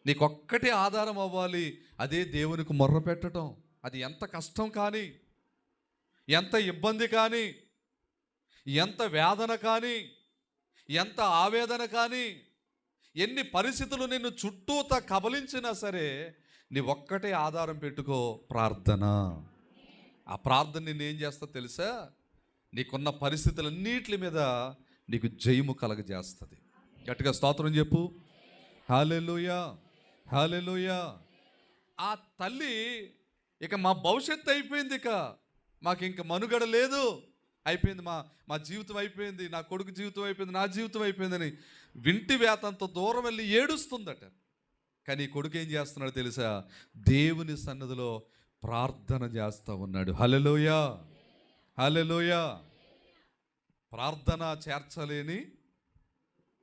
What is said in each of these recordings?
నీకొక్కటే ఆధారం అవ్వాలి, అదే దేవునికి మొర్ర పెట్టడం. అది ఎంత కష్టం కానీ, ఎంత ఇబ్బంది కానీ, ఎంత వేదన కానీ, ఎంత ఆవేదన కానీ, ఎన్ని పరిస్థితులు నిన్ను చుట్టూత కబలించినా సరే నీ ఒక్కటే ఆధారం పెట్టుకో, ప్రార్థన. ఆ ప్రార్థన నిన్ను ఏం చేస్తా తెలుసా? నీకున్న పరిస్థితులన్నిటి మీద నీకు జయము కలగజేస్తుంది. గట్టిగా స్తోత్రం చెప్పు. హల్లెలూయా, హల్లెలూయా. ఆ తల్లి ఇక మా భవిష్యత్తు అయిపోయింది, ఇక మాకు ఇంక మనుగడ లేదు, అయిపోయింది, మా జీవితం అయిపోయింది, నా కొడుకు జీవితం అయిపోయింది, నా జీవితం అయిపోయిందని వింటి వేతంత దూరం వెళ్ళి ఏడుస్తుందట. కానీ కొడుకు ఏం చేస్తున్నాడు తెలుసా? దేవుని సన్నిధిలో ప్రార్థన చేస్తూ ఉన్నాడు. హల్లెలూయా, హల్లెలూయా. ప్రార్థన చేర్చలేని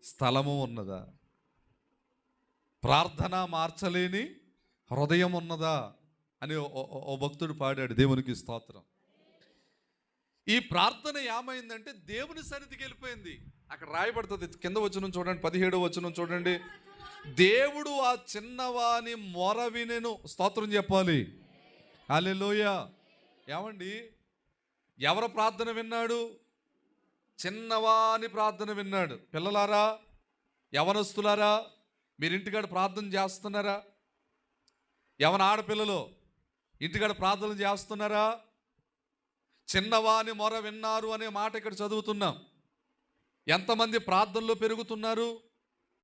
స్థలము ఉన్నదా? ప్రార్థన మార్చలేని హృదయం ఉన్నదా అని ఓ భక్తుడు పాడాడు. దేవునికి స్తోత్రం. ఈ ప్రార్థన ఏమైందంటే దేవుని సన్నిధికి వెళ్ళిపోయింది. అక్కడ రాయబడుతుంది, కింద వచనం చూడండి, 17వ వచనం చూడండి. దేవుడు ఆ చిన్నవాని మొర వినెను. స్తోత్రం చెప్పాలి. హల్లెలూయా. ఏమండి, ఎవరి ప్రార్థన విన్నాడు? చిన్నవాని ప్రార్థన విన్నాడు. పిల్లలారా, యవనస్తులారా, మీరు ఇంటికాడ ప్రార్థన చేస్తున్నారా? యవన ఆడపిల్లలు ఇంటికాడ ప్రార్థన చేస్తున్నారా? చిన్నవాని మొర విన్నారు అనే మాట ఇక్కడ చదువుతున్నాం. ఎంతమంది ప్రార్థనలో పెరుగుతున్నారు?